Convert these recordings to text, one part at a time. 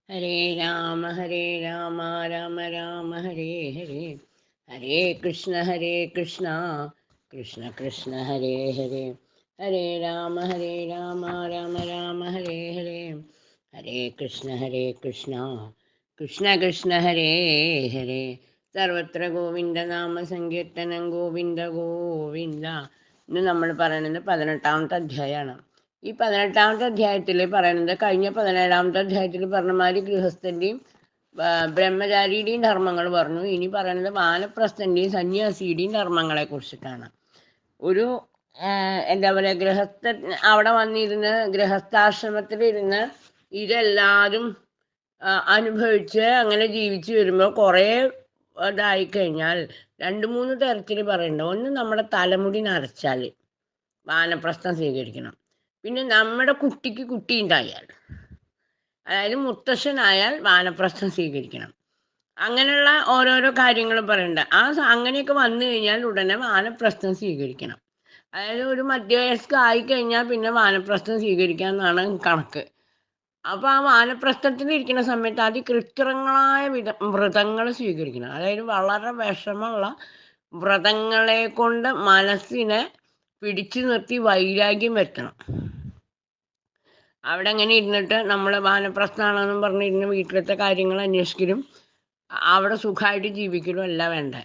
ഹരേ രാമ രാമ രാമ ഹരേ ഹരേ. ഹരേ കൃഷ്ണ കൃഷ്ണ കൃഷ്ണ ഹരേ ഹരേ. ഹരേ രാമ രാമ രാമ ഹരേ ഹരേ. ഹരേ കൃഷ്ണ കൃഷ്ണ കൃഷ്ണ ഹരേ ഹരേ. സർവത്ര ഗോവിന്ദനാമ സങ്കീർത്തനം ഗോവിന്ദ ഗോവിന്ദ. ഇന്ന് നമ്മൾ പറയുന്നത് 18ാമത്തെ അധ്യായമാണ്. ഈ 18ാമത്തെ അധ്യായത്തിൽ പറയുന്നത് കഴിഞ്ഞ 17ാമത്തെ അധ്യായത്തിൽ പറഞ്ഞ മാതിരി ഗൃഹസ്ഥൻ്റെയും ബ്രഹ്മചാരിയുടെയും ധർമ്മങ്ങൾ പറഞ്ഞു. ഇനി പറയുന്നത് വാനപ്രസ്ഥൻ്റെയും സന്യാസിയുടെയും ധർമ്മങ്ങളെ കുറിച്ചിട്ടാണ്. ഒരു എന്താ പറയുക, അവിടെ വന്നിരുന്ന് ഗൃഹസ്ഥാശ്രമത്തിലിരുന്ന് ഇതെല്ലാവരും അനുഭവിച്ച് അങ്ങനെ ജീവിച്ചു വരുമ്പോൾ കുറേ ഇതായിക്കഴിഞ്ഞാൽ 2-3 തരത്തിൽ പറയണ്ട. ഒന്ന്, നമ്മുടെ തലമുടി നരച്ചാൽ വാനപ്രസ്ഥം സ്വീകരിക്കണം. പിന്നെ നമ്മുടെ കുട്ടിക്ക് കുട്ടി ഉണ്ടായാൽ, അതായത് മുത്തശ്ശനായാൽ വാനപ്രസ്ഥം സ്വീകരിക്കണം. അങ്ങനെയുള്ള ഓരോരോ കാര്യങ്ങൾ പറയണ്ട. അങ്ങനെയൊക്കെ വന്നു കഴിഞ്ഞാൽ ഉടനെ വാനപ്രസ്ഥം സ്വീകരിക്കണം. അതായത് ഒരു മധ്യവയസ്ക ആയിക്കഴിഞ്ഞാൽ പിന്നെ വാനപ്രസ്ഥം സ്വീകരിക്കാമെന്നാണ് കണക്ക്. അപ്പോൾ ആ വാനപ്രസ്ഥത്തിലിരിക്കുന്ന സമയത്ത് അതികൃത്രിമങ്ങളായ വ്രതങ്ങൾ സ്വീകരിക്കണം. അതായത് വളരെ വിഷമമുള്ള വ്രതങ്ങളെ കൊണ്ട് മനസ്സിനെ പിടിച്ചു നിർത്തി വൈരാഗ്യം വരുത്തണം. അവിടെ അങ്ങനെ ഇരുന്നിട്ട് നമ്മൾ വാനപ്രസ്ഥമാണെന്നും പറഞ്ഞിരുന്ന് വീട്ടിലത്തെ കാര്യങ്ങൾ അന്വേഷിക്കലും അവിടെ സുഖമായിട്ട് ജീവിക്കലും അല്ല വേണ്ടേ.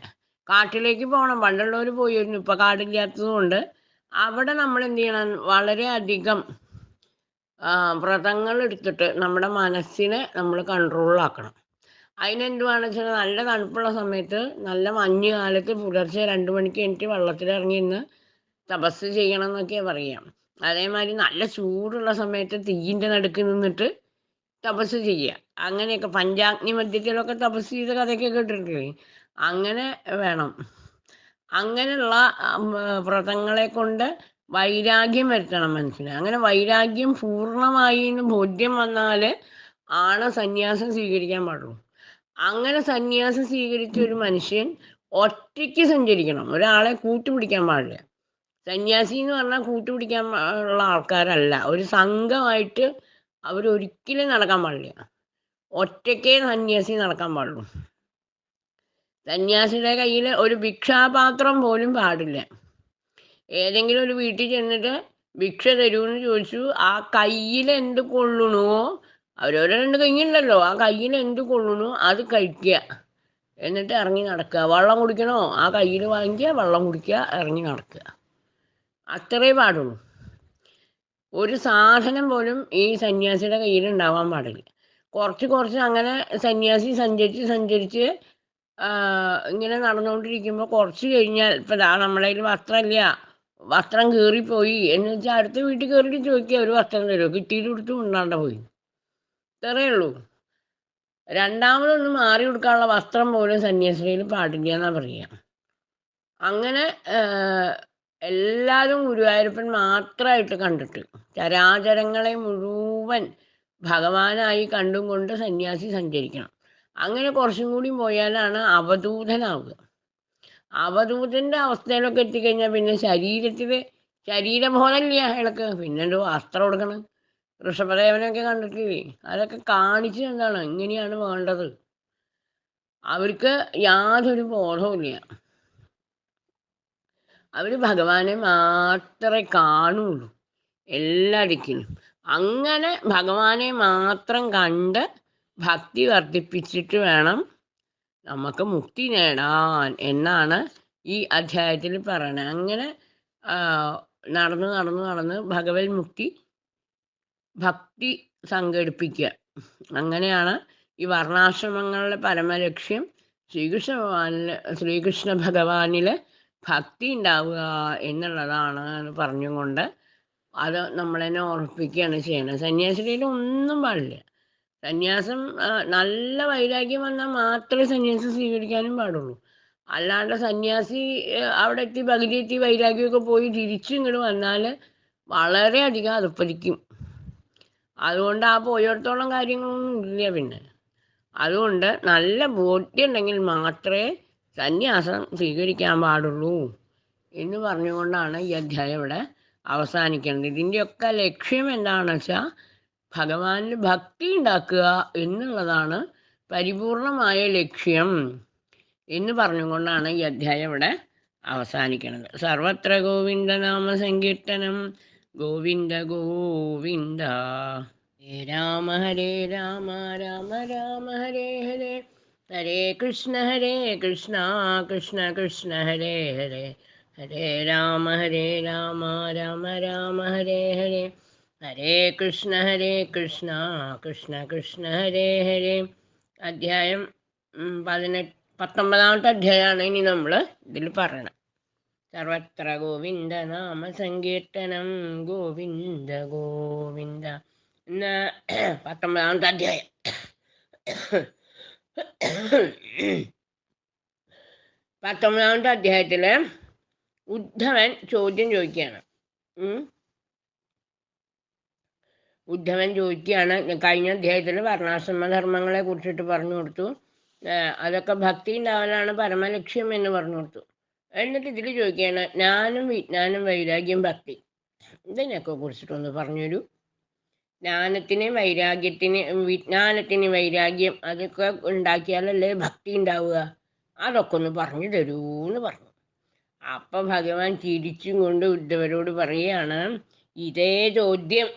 കാട്ടിലേക്ക് പോകണം. പണ്ടുള്ളവർ പോയിരുന്നു, ഇപ്പോൾ കാടില്ലാത്തത് കൊണ്ട് അവിടെ നമ്മൾ എന്ത് ചെയ്യണം, വളരെയധികം വ്രതങ്ങൾ എടുത്തിട്ട് നമ്മുടെ മനസ്സിനെ നമ്മൾ കൺട്രോളിലാക്കണം. അതിനെന്തുവാണെന്ന് വെച്ചാൽ നല്ല തണുപ്പുള്ള സമയത്ത്, നല്ല മഞ്ഞ് കാലത്ത് പുലർച്ചെ 2 മണിക്ക് എണീറ്റ് വെള്ളത്തിലിറങ്ങി നിന്ന് തപസ് ചെയ്യണം എന്നൊക്കെയാണ് പറയാം. അതേമാതിരി നല്ല ചൂടുള്ള സമയത്ത് തീയിൻ്റെ നടുക്ക് നിന്നിട്ട് തപസ് ചെയ്യുക. അങ്ങനെയൊക്കെ പഞ്ചാഗ്നി മധ്യത്തിലൊക്കെ തപസ് ചെയ്ത കഥയൊക്കെ കേട്ടിട്ടില്ലേ? അങ്ങനെ വേണം. അങ്ങനെയുള്ള വ്രതങ്ങളെ കൊണ്ട് വൈരാഗ്യം വരുത്തണം മനസ്സിന്. അങ്ങനെ വൈരാഗ്യം പൂർണ്ണമായി എന്ന് ബോധ്യം വന്നാൽ ആണ് സന്യാസം സ്വീകരിക്കാൻ പാടുള്ളൂ. അങ്ങനെ സന്യാസം സ്വീകരിച്ച ഒരു മനുഷ്യൻ ഒറ്റയ്ക്ക് സഞ്ചരിക്കണം, ഒരാളെ കൂട്ടുപിടിക്കാൻ പാടില്ല. സന്യാസി എന്ന് പറഞ്ഞാൽ കൂട്ടുപിടിക്കാൻ ഉള്ള ആൾക്കാരല്ല. ഒരു സംഘമായിട്ട് അവരൊരിക്കലും നടക്കാൻ പാടില്ല. ഒറ്റയ്ക്കേ സന്യാസി നടക്കാൻ പാടുള്ളൂ. സന്യാസിയുടെ കയ്യിൽ ഒരു ഭിക്ഷാപാത്രം പോലും പാടില്ല. ഏതെങ്കിലും ഒരു വീട്ടിൽ ചെന്നിട്ട് ഭിക്ഷ തരുമെന്ന് ചോദിച്ചു, ആ കയ്യിൽ എന്ത് കൊള്ളണോ, അവരവരെ 2 കയ്യുണ്ടല്ലോ, ആ കയ്യിൽ എന്ത് കൊള്ളണോ അത് കഴിക്കുക, എന്നിട്ട് ഇറങ്ങി നടക്കുക. വെള്ളം കുടിക്കണോ, ആ കയ്യിൽ വാങ്ങിക്കുക, വെള്ളം കുടിക്കുക, ഇറങ്ങി നടക്കുക. അത്രേ പാടുള്ളൂ. ഒരു സാധനം പോലും ഈ സന്യാസിയുടെ കയ്യിൽ ഉണ്ടാവാൻ പാടില്ല. കുറച്ച് അങ്ങനെ സന്യാസി സഞ്ചരിച്ച് ഇങ്ങനെ നടന്നുകൊണ്ടിരിക്കുമ്പോൾ കുറച്ച് കഴിഞ്ഞാൽ, ഇപ്പം നമ്മളെ കയ്യിൽ വസ്ത്രമില്ല, വസ്ത്രം കീറിപ്പോയി എന്ന് വെച്ചാൽ അടുത്ത വീട്ടിൽ കയറിയിട്ട് ചോദിക്കുക, ഒരു വസ്ത്രം തരുമോ, കിട്ടിയിട്ട് കൊടുത്ത് ഉണ്ടാണ്ട പോയി. ഇത്രയേ ഉള്ളൂ. രണ്ടാമതൊന്നും മാറി കൊടുക്കാനുള്ള വസ്ത്രം പോലും സന്യാസിയിൽ പാടില്ല എന്നാണ് പറയുക. അങ്ങനെ എല്ലാവരും ഗുരുവായൂരപ്പൻ മാത്രമായിട്ട് കണ്ടിട്ട് ചരാചരങ്ങളെ മുഴുവൻ ഭഗവാനായി കണ്ടും കൊണ്ട് സന്യാസി സഞ്ചരിക്കണം. അങ്ങനെ കുറച്ചും കൂടി പോയാലാണ് അവധൂതനാവുക. അവധൂതൻ്റെ അവസ്ഥയിലൊക്കെ എത്തിക്കഴിഞ്ഞാൽ പിന്നെ ശരീരബോധമില്ല അയാൾക്ക്. പിന്നെന്തോ വസ്ത്രം കൊടുക്കണം. ഋഷഭദേവനൊക്കെ കണ്ടിട്ടില്ലേ? അതൊക്കെ കാണിച്ചു എന്താണ്, ഇങ്ങനെയാണ് വേണ്ടത്. അവർക്ക് യാതൊരു ബോധവുമില്ല. അവർ ഭഗവാനെ മാത്രമേ കാണുള്ളൂ എല്ലാദിക്കിലും. അങ്ങനെ ഭഗവാനെ മാത്രം കണ്ട് ഭക്തി വർദ്ധിപ്പിച്ചിട്ട് വേണം നമുക്ക് മുക്തി നേടാൻ എന്നാണ് ഈ അധ്യായത്തിൽ പറയുന്നത്. അങ്ങനെ നടന്ന് ഭഗവത് ഭക്തി സംഘടിപ്പിക്കുക. അങ്ങനെയാണ് ഈ വർണ്ണാശ്രമങ്ങളുടെ പരമലക്ഷ്യം ശ്രീകൃഷ്ണ ഭഗവാനിൽ ഭക്തി ഉണ്ടാവുക എന്നുള്ളതാണ് എന്ന് പറഞ്ഞുകൊണ്ട് അത് നമ്മളെന്നെ ഓർമ്മിപ്പിക്കുകയാണ് ചെയ്യുന്നത്. സന്യാസിയിൽ ഒന്നും പാടില്ല. സന്യാസം നല്ല വൈരാഗ്യം വന്നാൽ മാത്രമേ സന്യാസം സ്വീകരിക്കാനും പാടുള്ളൂ. അല്ലാണ്ട് സന്യാസി അവിടെ എത്തി പകുതി എത്തി വൈരാഗ്യമൊക്കെ പോയി തിരിച്ചും ഇങ്ങോട്ട് വന്നാൽ വളരെയധികം അധപ്പതിക്കും. അതുകൊണ്ട് ആ പോയിടത്തോളം കാര്യങ്ങളൊന്നും ഇല്ല പിന്നെ. അതുകൊണ്ട് നല്ല ബോധ്യം ഉണ്ടെങ്കിൽ മാത്രമേ സന്യാസം സ്വീകരിക്കാൻ പാടുള്ളൂ എന്ന് പറഞ്ഞുകൊണ്ടാണ് ഈ അധ്യായം ഇവിടെ അവസാനിക്കുന്നത്. ഇതിൻ്റെയൊക്കെ ലക്ഷ്യം എന്താണെന്ന് വെച്ചാൽ ഭഗവാനിൽ ഭക്തി ഉണ്ടാക്കുക എന്നുള്ളതാണ് പരിപൂർണമായ ലക്ഷ്യം എന്ന് പറഞ്ഞുകൊണ്ടാണ് ഈ അധ്യായം ഇവിടെ അവസാനിക്കുന്നത്. സർവത്ര ഗോവിന്ദ നാമ സങ്കീർത്തനം ഗോവിന്ദ ഗോവിന്ദ. ഹരേ രാമ രാമ രാമ ഹരേ ഹരേ, ഹരേ കൃഷ്ണ കൃഷ്ണ കൃഷ്ണ ഹരേ ഹരേ, ഹരേ രാമ രാമ രാമ ഹരേ ഹരേ, ഹരേ കൃഷ്ണ കൃഷ്ണ കൃഷ്ണ ഹരേ ഹരേ. അധ്യായം 19ാമത്തെ അധ്യായമാണ് ഇനി നമ്മൾ ഇതിൽ പറയണം. സർവത്ര ഗോവിന്ദ നാമ സങ്കീർത്തനം ഗോവിന്ദ ഗോവിന്ദ. ഇന്ന് 19ാമത്തെ അധ്യായം. 19ാമത്തെ അധ്യായത്തില് ഉദ്ധവൻ ചോദ്യം ചോദിക്കുകയാണ്. ഉദ്ധവൻ ചോദിക്കുകയാണ്, കഴിഞ്ഞ അധ്യായത്തിൽ വർണ്ണാശ്രമധർമ്മങ്ങളെ കുറിച്ചിട്ട് പറഞ്ഞു കൊടുത്തു. അതൊക്കെ ഭക്തി ഉണ്ടാവലാണ് പരമലക്ഷ്യം എന്ന് പറഞ്ഞു കൊടുത്തു. എന്നിട്ട് ഇതിൽ ചോദിക്കുകയാണ്, ജ്ഞാനം വിജ്ഞാനം വൈരാഗ്യം ഭക്തി, ഇതിനൊക്കെ കുറിച്ചിട്ടൊന്ന് പറഞ്ഞൊരു. ജ്ഞാനത്തിന് വൈരാഗ്യത്തിന് വിജ്ഞാനത്തിന് വൈരാഗ്യം അതൊക്കെ ഉണ്ടാക്കിയാലല്ലേ ഭക്തി ഉണ്ടാവുക, അതൊക്കെ ഒന്ന് പറഞ്ഞു തരൂന്ന് പറഞ്ഞു. അപ്പൊ ഭഗവാൻ ചിരിച്ചും കൊണ്ട് ഉദ്ധവരോട് പറയുകയാണ്, ഇതേ ചോദ്യം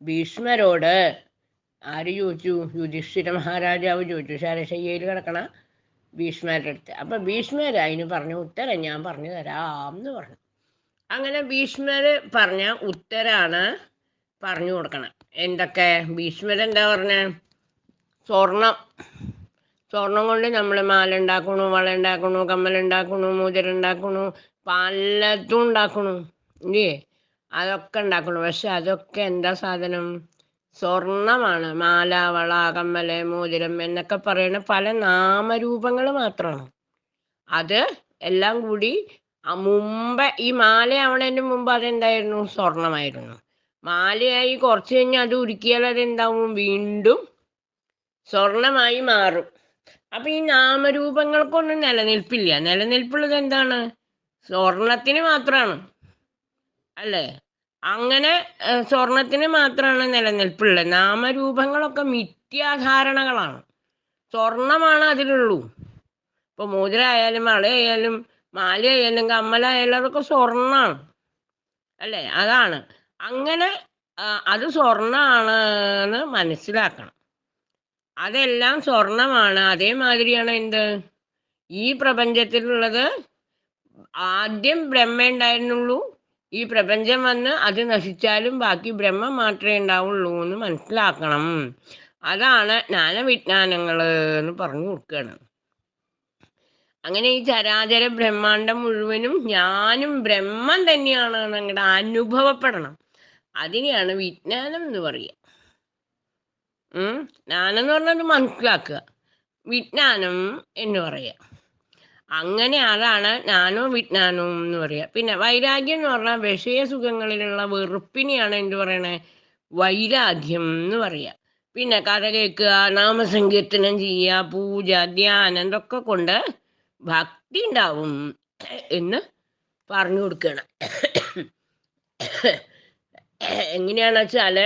ഭീഷ്മരോട് ആര് ചോദിച്ചു? യുധിഷ്ഠിര മഹാരാജാവ് ചോദിച്ചു, ശരശയ്യയിൽ കിടക്കണ ഭീഷ്മരുടെ അടുത്ത്. അപ്പൊ ഭീഷ്മർ അതിന് പറഞ്ഞ ഉത്തരം ഞാൻ പറഞ്ഞു തരാം എന്ന് പറഞ്ഞു. അങ്ങനെ ഭീഷ്മർ പറഞ്ഞ ഉത്തരാണ് പറഞ്ഞു കൊടുക്കണം. എന്തൊക്കെ? ഭീഷ്മരെന്താ പറഞ്ഞ? സ്വർണം കൊണ്ട് നമ്മൾ മാല ഉണ്ടാക്കണു, വള ഉണ്ടാക്കണു, കമ്മലുണ്ടാക്കണു, മോതിരം പലതും ഉണ്ടാക്കണു ഇല്ലേ? അതൊക്കെ ഉണ്ടാക്കണു. പക്ഷെ അതൊക്കെ എന്താ സാധനം? സ്വർണമാണ്. മാല, വള, കമ്മല്, മോതിരം എന്നൊക്കെ പറയുന്ന പല നാമരൂപങ്ങൾ മാത്രമാണ്. അത് എല്ലാം കൂടി മുമ്പ് ഈ മാലയാവണതിന് മുമ്പ് അതെന്തായിരുന്നു? സ്വർണമായിരുന്നു. മാലയായി കുറച്ച് കഴിഞ്ഞ് അത് ഉരുക്കിയാൽ അതെന്താവും? വീണ്ടും സ്വർണമായി മാറും. അപ്പൊ ഈ നാമരൂപങ്ങൾക്കൊന്നും നിലനിൽപ്പില്ല. നിലനിൽപ്പുള്ളത് എന്താണ്? സ്വർണത്തിന് മാത്രമാണ്, അല്ലേ? അങ്ങനെ സ്വർണത്തിന് മാത്രമാണ് നിലനിൽപ്പുള്ളത്. നാമരൂപങ്ങളൊക്കെ മിഥ്യാധാരണകളാണ്. സ്വർണമാണ് അതിലുള്ളൂ. ഇപ്പൊ മോതിരായാലും വളയായാലും മാലയായാലും കമ്മലായാലും അതൊക്കെ സ്വർണ്ണമാണ്, അല്ലേ? അതാണ്. അങ്ങനെ അത് സ്വർണ്ണമാണ് എന്ന് മനസ്സിലാക്കണം. അതെല്ലാം സ്വർണമാണ്. അതേമാതിരിയാണ് എന്ത്? ഈ പ്രപഞ്ചത്തിലുള്ളത് ആദ്യം ബ്രഹ്മ ഉണ്ടായിരുന്നുള്ളൂ. ഈ പ്രപഞ്ചം വന്ന് അത് നശിച്ചാലും ബാക്കി ബ്രഹ്മം മാത്രമേ ഉണ്ടാവുള്ളൂ എന്ന് മനസ്സിലാക്കണം. അതാണ് ജ്ഞാനവിജ്ഞാനങ്ങൾ എന്ന് പറഞ്ഞു കൊടുക്കുകയാണ്. അങ്ങനെ ഈ ചരാചര ബ്രഹ്മാണ്ടം മുഴുവനും ഞാനും ബ്രഹ്മം തന്നെയാണ് എന്നങ്ങോട്ട് അനുഭവപ്പെടണം. അതിനെയാണ് വിജ്ഞാനം എന്ന് പറയുക. ജ്ഞാനം എന്ന് പറഞ്ഞത് മനസ്സിലാക്കുക, വിജ്ഞാനം എന്ന് പറയുക. അങ്ങനെ അതാണ് ജ്ഞാനവും വിജ്ഞാനവും എന്ന് പറയുക. പിന്നെ വൈരാഗ്യം എന്ന് പറഞ്ഞാൽ വിഷയസുഖങ്ങളിലുള്ള വെറുപ്പിനെയാണ് എന്ത് പറയണേ? വൈരാഗ്യം എന്ന് പറയുക. പിന്നെ കഥ കേൾക്കുക, നാമസങ്കീർത്തനം ചെയ്യുക, പൂജ, ധ്യാനം ഇതൊക്കെ കൊണ്ട് ഭക്തി ഉണ്ടാവും എന്ന് പറഞ്ഞു കൊടുക്കണം. എങ്ങനെയാണെന്ന് വെച്ചാൽ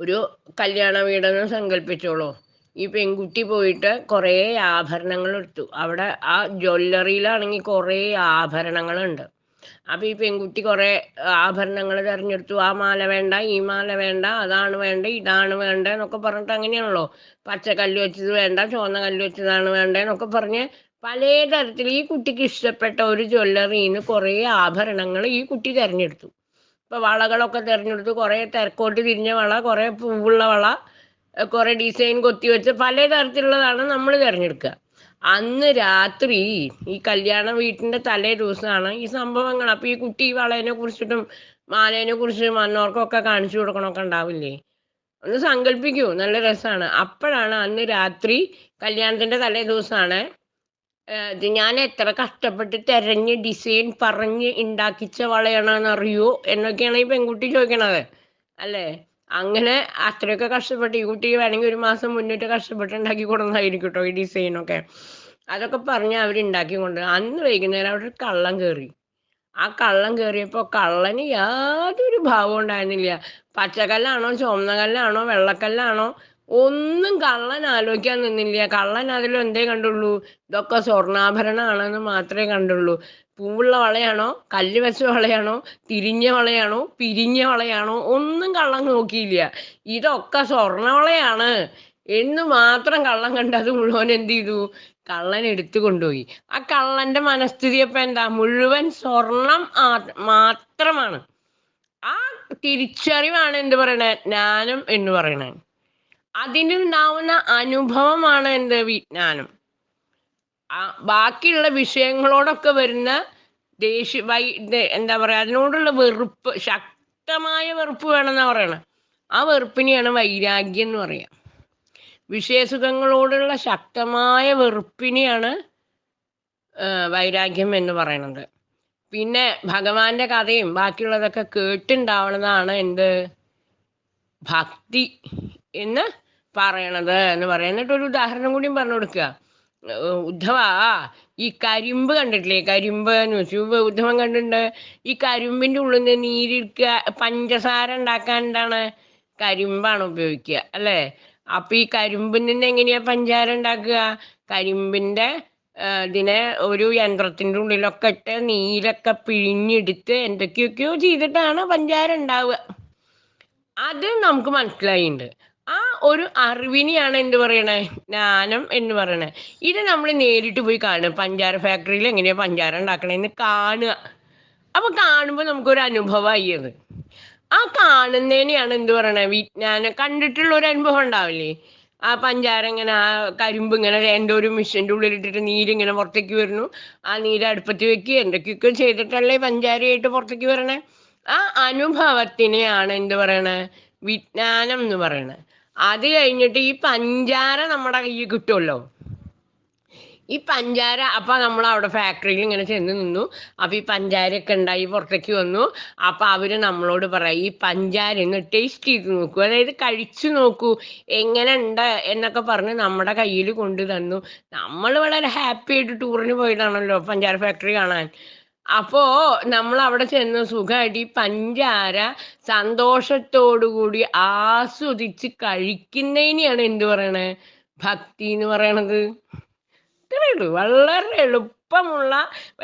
ഒരു കല്യാണ വീടെന്ന് സങ്കല്പിച്ചോളൂ. ഈ പെൺകുട്ടി പോയിട്ട് കുറേ ആഭരണങ്ങൾ എടുത്തു. അവിടെ ആ ജ്വല്ലറിയിലാണെങ്കിൽ കുറേ ആഭരണങ്ങളുണ്ട്. അപ്പം ഈ പെൺകുട്ടി കുറേ ആഭരണങ്ങൾ തിരഞ്ഞെടുത്തു. ആ മാല വേണ്ട, ഈ മാല വേണ്ട, അതാണ് വേണ്ട, ഇതാണ് വേണ്ട എന്നൊക്കെ പറഞ്ഞിട്ട് അങ്ങനെയാണല്ലോ. പച്ചക്കല്ല് വെച്ചത് വേണ്ട, ചുവന്ന കല്ല് വെച്ചതാണ് വേണ്ട എന്നൊക്കെ പറഞ്ഞ് പല തരത്തിൽ ഈ കുട്ടിക്ക് ഇഷ്ടപ്പെട്ട ഒരു ജ്വല്ലറിയിൽ നിന്ന് കുറേ ആഭരണങ്ങൾ ഈ കുട്ടി തിരഞ്ഞെടുത്തു. ഇപ്പം വളകളൊക്കെ തിരഞ്ഞെടുത്തു. കുറേ തിരക്കോട്ട് തിരിഞ്ഞ വള, കുറേ പൂവുള്ള വള, കുറേ ഡിസൈൻ കൊത്തി വെച്ച് പല തരത്തിലുള്ളതാണ് നമ്മൾ തിരഞ്ഞെടുക്കുക. അന്ന് രാത്രി ഈ കല്യാണ വീട്ടിൻ്റെ തലേ ദിവസമാണ് ഈ സംഭവങ്ങൾ. അപ്പം ഈ കുട്ടി ഈ വളയെ കുറിച്ചിട്ടും മാലേനെ കുറിച്ചിട്ടും വന്നവർക്കൊക്കെ കാണിച്ചു കൊടുക്കണമൊക്കെ ഉണ്ടാവില്ലേ? ഒന്ന് സങ്കല്പിക്കൂ, നല്ല രസമാണ്. അപ്പോഴാണ് അന്ന് രാത്രി കല്യാണത്തിൻ്റെ തലേ ദിവസമാണ് ഇത് ഞാൻ എത്ര കഷ്ടപ്പെട്ട് തിരഞ്ഞ് ഡിസൈൻ പറഞ്ഞ് ഉണ്ടാക്കിച്ച വളയാണെന്ന് അറിയോ എന്നൊക്കെയാണ് ഈ പെൺകുട്ടി ചോദിക്കണത്, അല്ലേ? അങ്ങനെ അത്രയൊക്കെ കഷ്ടപ്പെട്ട് ഈ കുട്ടി വേണമെങ്കിൽ 1 മാസം മുന്നിട്ട് കഷ്ടപ്പെട്ട് ഉണ്ടാക്കി കൊടുക്കുന്നതായിരിക്കും കേട്ടോ ഈ ഡിസൈനൊക്കെ. അതൊക്കെ പറഞ്ഞ് അവരുണ്ടാക്കി കൊണ്ട് അന്ന് വൈകുന്നേരം അവിടെ ഒരു കള്ളം കയറി. ആ കള്ളൻ കയറിയപ്പോൾ കള്ളന് യാതൊരു ഭാവവും ഉണ്ടായിരുന്നില്ല. പച്ചക്കല്ലാണോ ചുവന്ന കല്ലാണോ വെള്ളക്കല്ലാണോ ഒന്നും കള്ളൻ ആലോചിക്കാൻ നിന്നില്ല. കള്ളൻ അതിൽ എന്തേ കണ്ടുള്ളൂ, ഇതൊക്കെ സ്വർണ്ണാഭരണമാണെന്ന് മാത്രമേ കണ്ടുള്ളൂ. പൂവുള്ള വളയാണോ കല്ല് വെച്ച വളയാണോ തിരിഞ്ഞ വളയാണോ പിരിഞ്ഞ വളയാണോ ഒന്നും കള്ളൻ നോക്കിയില്ല. ഇതൊക്കെ സ്വർണ്ണവളയാണ് എന്ന് മാത്രം കള്ളൻ കണ്ടത് മുഴുവൻ എന്ത് ചെയ്തു, കള്ളൻ എടുത്തു കൊണ്ടുപോയി. ആ കള്ളന്റെ മനസ്ഥിതി അപ്പൊ എന്താ, മുഴുവൻ സ്വർണം മാത്രമാണ്. ആ തിരിച്ചറിവാണ് എന്ത് പറയണേ, ജ്ഞാനം എന്ന് പറയണേ. അതിനുണ്ടാവുന്ന അനുഭവമാണ് എന്ത്, വിജ്ഞാനം. ബാക്കിയുള്ള വിഷയങ്ങളോടൊക്കെ വരുന്ന എന്താ പറയാ, അതിനോടുള്ള വെറുപ്പ്, ശക്തമായ വെറുപ്പ് വേണമെന്നാ പറയണേ. ആ വെറുപ്പിനെയാണ് വൈരാഗ്യം എന്ന് പറയാ. വിഷയസുഖങ്ങളോടുള്ള ശക്തമായ വെറുപ്പിനെയാണ് വൈരാഗ്യം എന്ന് പറയുന്നത്. പിന്നെ ഭഗവാന്റെ കഥയും ബാക്കിയുള്ളതൊക്കെ കേട്ടുണ്ടാവുന്നതാണ് എന്ത്, ഭക്തി എന്ന് പറയണത് എന്ന് പറയാം. എന്നിട്ടൊരു ഉദാഹരണം കൂടിയും പറഞ്ഞു കൊടുക്കുക. ഉദ്ധവ, ഈ കരിമ്പ് കണ്ടിട്ടില്ലേ, കരിമ്പ് എന്ന് വെച്ചു ഉദ്ധവൻ കണ്ടിട്ടുണ്ട്. ഈ കരിമ്പിൻ്റെ ഉള്ളിൽ നിന്ന് നീരിക്കുക, പഞ്ചസാര ഉണ്ടാക്കാൻ എന്താണ്, കരിമ്പാണ് ഉപയോഗിക്കുക അല്ലേ. അപ്പൊ ഈ കരിമ്പിൽ നിന്ന് എങ്ങനെയാ പഞ്ചാര ഉണ്ടാക്കുക, കരിമ്പിന്റെ ഇതിനെ ഒരു യന്ത്രത്തിന്റെ ഉള്ളിലൊക്കെ ഇട്ട് നീരൊക്കെ പിഴിഞ്ഞെടുത്ത് എന്തൊക്കെയൊക്കെയോ ചെയ്തിട്ടാണ് പഞ്ചാര ഉണ്ടാവുക. അത് നമുക്ക് മനസ്സിലായിട്ടുണ്ട്. ആ ഒരു അറിവിനെയാണ് എന്ത് പറയണേ, ജ്ഞാനം എന്ന് പറയണേ. ഇത് നമ്മൾ നേരിട്ട് പോയി കാണുക, പഞ്ചാര ഫാക്ടറിയിൽ എങ്ങനെയാ പഞ്ചാര ഉണ്ടാക്കണേന്ന് കാണുക. അപ്പൊ കാണുമ്പോൾ നമുക്കൊരു അനുഭവമായി അത്. ആ കാണുന്നതിനെയാണ് എന്ത് പറയണേ, വിജ്ഞാനം. കണ്ടിട്ടുള്ള ഒരു അനുഭവം ഉണ്ടാവില്ലേ, ആ പഞ്ചാര ഇങ്ങനെ, ആ കരിമ്പ് ഇങ്ങനെ എന്തോ ഒരു മിഷീൻ്റെ ഉള്ളിലിട്ടിട്ട് നീരിങ്ങനെ പുറത്തേക്ക് വരുന്നു, ആ നീര് അടുപ്പത്ത് വെക്കുക, എന്തൊക്കെയൊക്കെ ചെയ്തിട്ടല്ലേ പഞ്ചാരയായിട്ട് പുറത്തേക്ക് വരണേ. ആ അനുഭവത്തിനെയാണ് എന്ത് പറയണേ, വിജ്ഞാനം എന്ന് പറയണേ. അത് കഴിഞ്ഞിട്ട് ഈ പഞ്ചാര നമ്മുടെ കയ്യിൽ കിട്ടുമല്ലോ. ഈ പഞ്ചാര അപ്പൊ നമ്മൾ അവിടെ ഫാക്ടറിയിൽ ഇങ്ങനെ ചെന്ന് നിന്നു. അപ്പൊ ഈ പഞ്ചാരയൊക്കെ ഉണ്ടായി പുറത്തേക്ക് വന്നു. അപ്പൊ അവര് നമ്മളോട് പറയാം, ഈ പഞ്ചാര ഒന്ന് ടേസ്റ്റ് ചെയ്ത് നോക്കൂ, അതായത് കഴിച്ചു നോക്കൂ, എങ്ങനെ ഉണ്ട് എന്നൊക്കെ പറഞ്ഞ് നമ്മുടെ കയ്യിൽ കൊണ്ടു തന്നു. നമ്മൾ വളരെ ഹാപ്പി ആയിട്ട് ടൂറിന് പോയതാണല്ലോ പഞ്ചാര ഫാക്ടറി കാണാൻ. അപ്പോ നമ്മൾ അവിടെ ചെന്ന് സുഖമായിട്ട് ഈ പഞ്ചാര സന്തോഷത്തോടുകൂടി ആസ്വദിച്ച് കഴിക്കുന്നതിനെയാണ് എന്ത് പറയണേ, ഭക്തി എന്ന് പറയണത്. ഇത്രയേ ഉള്ളൂ, വളരെ എളുപ്പമുള്ള,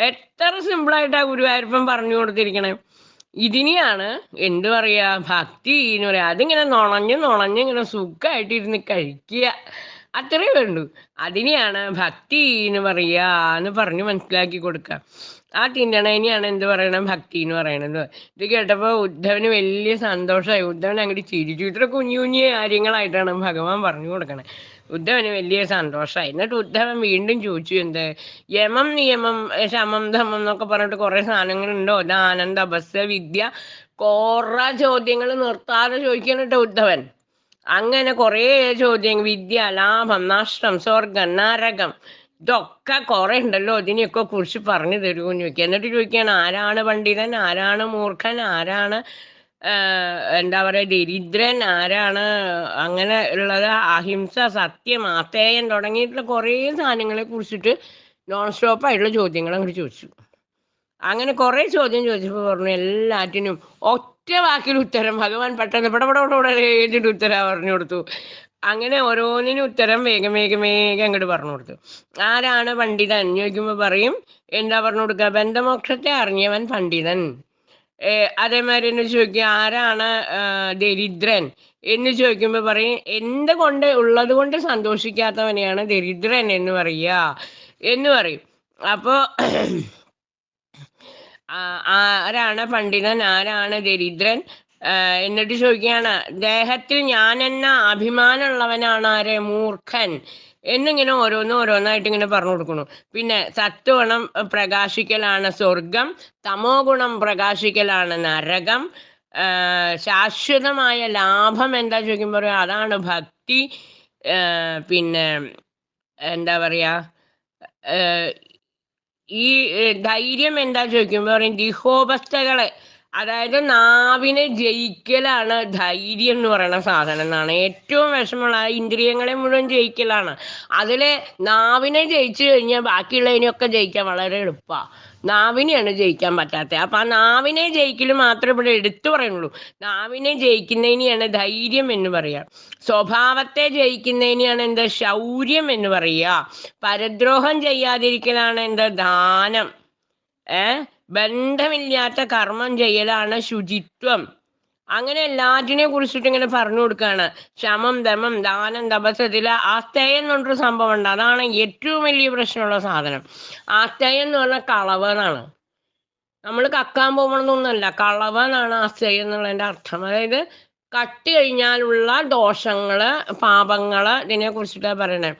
എത്ര സിമ്പിളായിട്ടാ ഗുരുവായൂരപ്പൻ പറഞ്ഞു കൊടുത്തിരിക്കണേ. ഇതിനെയാണ് എന്ത് പറയാ, ഭക്തി എന്ന് പറയാ. അതിങ്ങനെ നുണഞ്ഞ് ഇങ്ങനെ സുഖമായിട്ടിരുന്ന് കഴിക്കുക, അത്രയേ വേണ്ടൂ. അതിനെയാണ് ഭക്തി എന്ന് പറയാ എന്ന് പറഞ്ഞ് മനസ്സിലാക്കി കൊടുക്കുക. ആ തിന്നണേനെയാണ് എന്ത് പറയണം, ഭക്തി എന്ന് പറയണത്. ഇത് കേട്ടപ്പോൾ ഉദ്ധവന് വലിയ സന്തോഷമായി. ഉദ്ധവൻ അങ്ങോട്ട് ചിരിച്ചു. ഇത്ര കുഞ്ഞു കുഞ്ഞു കാര്യങ്ങളായിട്ടാണ് ഭഗവാൻ പറഞ്ഞു കൊടുക്കണേ. ഉദ്ധവന് വലിയ സന്തോഷമായി. എന്നിട്ട് ഉദ്ധവൻ വീണ്ടും ചോദിച്ചു, എന്ത്, യമം നിയമം ശമം ധമം എന്നൊക്കെ പറഞ്ഞിട്ട് കുറെ സാധനങ്ങളുണ്ടോ, ദാനം തപസ് വിദ്യ, കുറെ ചോദ്യങ്ങൾ നിർത്താതെ ചോദിക്കണം കേട്ടോ ഉദ്ധവൻ. അങ്ങനെ കുറേ ചോദ്യങ്ങൾ, വിദ്യ, ലാഭം, നഷ്ടം, സ്വർഗം, നരകം, ഇതൊക്കെ കുറെ ഉണ്ടല്ലോ, ഇതിനെയൊക്കെ കുറിച്ച് പറഞ്ഞു തരുമെന്ന് ചോദിക്കുക. എന്നിട്ട് ചോദിക്കുകയാണ്, ആരാണ് പണ്ഡിതൻ, ആരാണ് മൂർഖൻ, ആരാണ് എന്താ പറയുക ദരിദ്രൻ, ആരാണ് അങ്ങനെ ഉള്ളത്, അഹിംസ, സത്യം, ആത്തേയൻ തുടങ്ങിയിട്ടുള്ള കുറേ സാധനങ്ങളെ കുറിച്ചിട്ട് നോൺ സ്റ്റോപ്പായിട്ടുള്ള ചോദ്യങ്ങൾ അങ്ങോട്ട് ചോദിച്ചു. അങ്ങനെ കുറേ ചോദ്യം ചോദിച്ചപ്പോൾ പറഞ്ഞു എല്ലാറ്റിനും ഒറ്റ വാക്കിൽ ഉത്തരം. ഭഗവാൻ പെട്ടെന്ന് ഇവിടെ എഴുതിയിട്ട് ഉത്തരം പറഞ്ഞു കൊടുത്തു. അങ്ങനെ ഓരോന്നിനും ഉത്തരം വേഗം അങ്ങോട്ട് പറഞ്ഞു കൊടുത്തു. ആരാണ് പണ്ഡിതൻ ചോദിക്കുമ്പോൾ പറയും, എന്താ പറഞ്ഞു കൊടുക്കുക, ബന്ധമോക്ഷത്തെ അറിഞ്ഞവൻ പണ്ഡിതൻ. അതേമാതിരി എന്ന് ചോദിക്കുക, ആരാണ് ദരിദ്രൻ എന്ന് ചോദിക്കുമ്പോൾ പറയും, എന്തുകൊണ്ട് ഉള്ളത് കൊണ്ട് സന്തോഷിക്കാത്തവനെയാണ് ദരിദ്രൻ എന്ന് പറയും. അപ്പോൾ ആരാണ് പണ്ഡിതൻ, ആരാണ് ദരിദ്രൻ, എന്നിട്ട് ചോദിക്കുകയാണ്, ദേഹത്തിൽ ഞാനെന്ന അഭിമാനമുള്ളവനാണ് ആര്, മൂർഖൻ എന്നിങ്ങനെ ഓരോന്നായിട്ട് ഇങ്ങനെ പറഞ്ഞു കൊടുക്കുന്നു. പിന്നെ സത്വഗുണം പ്രകാശിക്കലാണ് സ്വർഗം, തമോ ഗുണം പ്രകാശിക്കലാണ് നരകം, ശാശ്വതമായ ലാഭം എന്താ ചോദിക്കുമ്പോൾ അതാണ് ഭക്തി. പിന്നെ എന്താ പറയാ, ഈ ധൈര്യം എന്താ ചോദിക്കുമ്പോൾ പറയും ദിഹോപസ്ഥകളെ, അതായത് നാവിനെ ജയിക്കലാണ് ധൈര്യം എന്ന് പറയുന്ന സാധനം എന്നാണ്. ഏറ്റവും വിഷമമുള്ള ഇന്ദ്രിയങ്ങളെ മുഴുവൻ ജയിക്കലാണ്. അതിലെ നാവിനെ ജയിച്ചു കഴിഞ്ഞാൽ ബാക്കിയുള്ളതിനെയൊക്കെ ജയിക്കാൻ വളരെ എളുപ്പമാണ്. നാവിനെയാണ് ജയിക്കാൻ പറ്റാത്തത്. അപ്പം ആ നാവിനെ ജയിക്കൽ മാത്രമേ ഇവിടെ എടുത്തു പറയുന്നുള്ളൂ. നാവിനെ ജയിക്കുന്നതിനെയാണ് ധൈര്യം എന്ന് പറയുക. സ്വഭാവത്തെ ജയിക്കുന്നതിനെയാണ് എന്ത് ശൗര്യം എന്ന് പറയുക. പരദ്രോഹം ചെയ്യാതിരിക്കലാണ് എന്ത് ദാനം. ബന്ധമില്ലാത്ത കർമ്മം ചെയ്യലാണ് ശുചിത്വം. അങ്ങനെ എല്ലാറ്റിനെ കുറിച്ചിട്ട് ഇങ്ങനെ പറഞ്ഞു കൊടുക്കുകയാണ്. ശമം, ദമം, ദാനം, തപസ്. ഇതിൽ ആസ്തേയം എന്ന് പറഞ്ഞൊരു സംഭവം ഉണ്ട്. അതാണ് ഏറ്റവും വലിയ പ്രശ്നമുള്ള സാധനം. ആസ്തേയം എന്ന് പറഞ്ഞാൽ കളവ് എന്നാണ്. നമ്മൾ കക്കാൻ പോകണമെന്നൊന്നുമല്ല, കളവ് എന്നാണ് ആസ്തേയം എന്നുള്ളതിൻ്റെ അർത്ഥം. അതായത് കട്ട് കഴിഞ്ഞാലുള്ള ദോഷങ്ങള്, പാപങ്ങള്, ഇതിനെ കുറിച്ചിട്ടാണ് പറയണേ.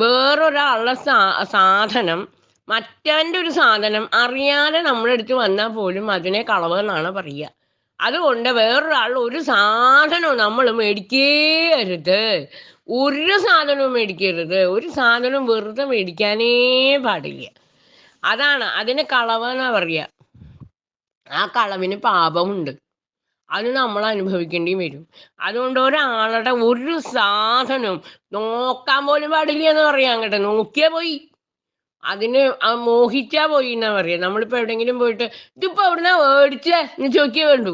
വേറൊരാളുടെ സാധനം, മറ്റവൻ്റെ ഒരു സാധനം അറിയാതെ നമ്മളെടുത്ത് വന്നാൽ പോലും അതിനെ കളവ് എന്നാണ് പറയുക. അതുകൊണ്ട് വേറൊരാൾ ഒരു സാധനവും നമ്മൾ മേടിക്കരുത്. ഒരു സാധനവും മേടിക്കരുത്. ഒരു സാധനവും വെറുതെ മേടിക്കാനേ പാടില്ല. അതാണ് അതിന് കളവ് എന്നാ പറയുക. ആ കളവിന് പാപമുണ്ട്, അത് നമ്മൾ അനുഭവിക്കേണ്ടി വരും. അതുകൊണ്ട് ഒരാളുടെ ഒരു സാധനവും നോക്കാൻ പോലും പാടില്ല എന്ന് പറയാം. കേട്ടോ, നോക്കിയാ പോയി, അതിന് മോഹിച്ചാ പോയി എന്നാ പറയാ. നമ്മളിപ്പോ എവിടെയെങ്കിലും പോയിട്ട് ഇതിപ്പോ എവിടുന്നാ മേടിച്ചേ എന്ന് ചോദിക്കേ വേണ്ടു,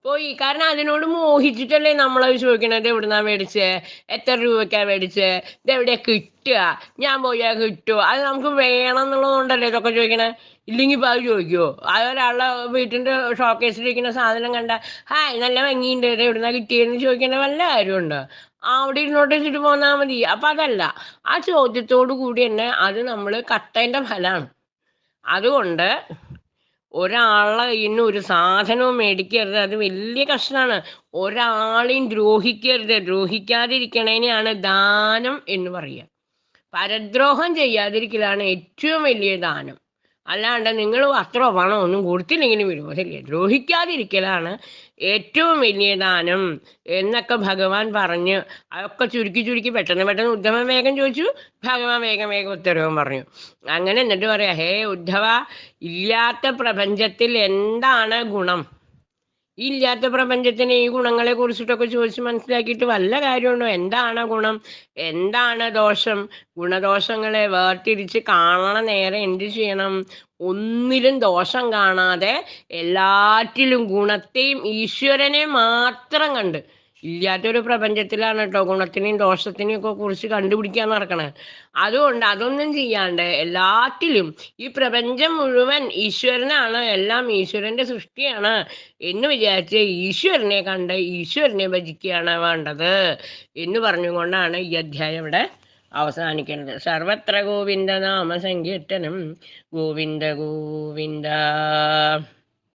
പോയി. കാരണം അതിനോട് മോഹിച്ചിട്ടല്ലേ നമ്മളത് ചോദിക്കണത്. എവിടുന്നാ മേടിച്ചേ, എത്ര രൂപയ്ക്കാ മേടിച്ചേ, ഇതെവിടെയാ കിട്ടുക, ഞാൻ പോയാൽ കിട്ടുമോ, അത് നമുക്ക് വേണം എന്നുള്ളതുകൊണ്ടല്ലേ ഇതൊക്കെ ചോദിക്കണേ. ഇല്ലെങ്കിൽ ഇപ്പം അത് ചോദിക്കുമോ? അതൊരാളുടെ വീട്ടിൻ്റെ ഷോക്കേസിലിരിക്കുന്ന സാധനം കണ്ട ഹായ് നല്ല ഭംഗിയുണ്ട്, ഇത് എവിടുന്നാ കിട്ടിയെന്ന് ചോദിക്കേണ്ട വല്ല കാര്യമുണ്ടോ? അവിടെ ഇരുന്നോട്ട് വെച്ചിട്ട് പോന്നാൽ മതി. അപ്പം അതല്ല, ആ ചോദ്യത്തോടു കൂടി തന്നെ അത് നമ്മൾ കട്ടേൻ്റെ ഫലമാണ്. അതുകൊണ്ട് ഒരാളെ കയ്യിൽ നിന്ന് ഒരു സാധനവും മേടിക്കരുത്. അത് വലിയ കഷ്ടമാണ്. ഒരാളെയും ദ്രോഹിക്കരുത്. ദ്രോഹിക്കാതിരിക്കണേനെയാണ് ദാനം എന്ന് പറയുക. പരദ്രോഹം ചെയ്യാതിരിക്കലാണ് ഏറ്റവും വലിയ ദാനം. അല്ലാണ്ട് നിങ്ങൾ വസ്ത്രമോ പണമോ ഒന്നും കൊടുത്തില്ലെങ്കിലും വിരോധമില്ല. ദ്രോഹിക്കാതിരിക്കലാണ് ഏറ്റവും വലിയ ദാനം എന്നൊക്കെ ഭഗവാൻ പറഞ്ഞ് അതൊക്കെ ചുരുക്കി പെട്ടെന്ന് ഉദ്ധവൻ വേഗം ചോദിച്ചു, ഭഗവാൻ വേഗം ഉത്തരവും പറഞ്ഞു. അങ്ങനെ എന്നിട്ട് പറയാ, ഹേ ഉദ്ധവ, ഇല്ലാത്ത പ്രപഞ്ചത്തിൽ എന്താണ് ഗുണം? ഇല്ലാത്ത പ്രപഞ്ചത്തിന് ഈ ഗുണങ്ങളെ കുറിച്ചിട്ടൊക്കെ ചോദിച്ച് മനസ്സിലാക്കിയിട്ട് വല്ല കാര്യമുണ്ടോ? എന്താണ് ഗുണം, എന്താണ് ദോഷം? ഗുണദോഷങ്ങളെ വേർതിരിച്ച് കാണണ നേരെ എന്ത് ചെയ്യണം? ഒന്നിലും ദോഷം കാണാതെ എല്ലാറ്റിലും ഗുണത്തെയും ഈശ്വരനെ മാത്രം കണ്ട്. ഇല്ലാത്തൊരു പ്രപഞ്ചത്തിലാണ് കേട്ടോ ഗുണത്തിനെയും ദോഷത്തിനെയും ഒക്കെ കുറിച്ച് കണ്ടുപിടിക്കാൻ നടക്കണേ. അതുകൊണ്ട് അതൊന്നും ചെയ്യാണ്ട് എല്ലാറ്റിലും ഈ പ്രപഞ്ചം മുഴുവൻ ഈശ്വരനാണ്, എല്ലാം ഈശ്വരന്റെ സൃഷ്ടിയാണ് എന്ന് വിചാരിച്ച് ഈശ്വരനെ കണ്ട് ഈശ്വരനെ ഭജിക്കുകയാണ് വേണ്ടത് എന്ന് പറഞ്ഞുകൊണ്ടാണ് ഈ അധ്യായം ഇവിടെ അവസാനിക്കുന്നത്. സർവത്ര ഗോവിന്ദ നാമ സങ്കീർത്തനം. ഗോവിന്ദ ഗോവിന്ദ.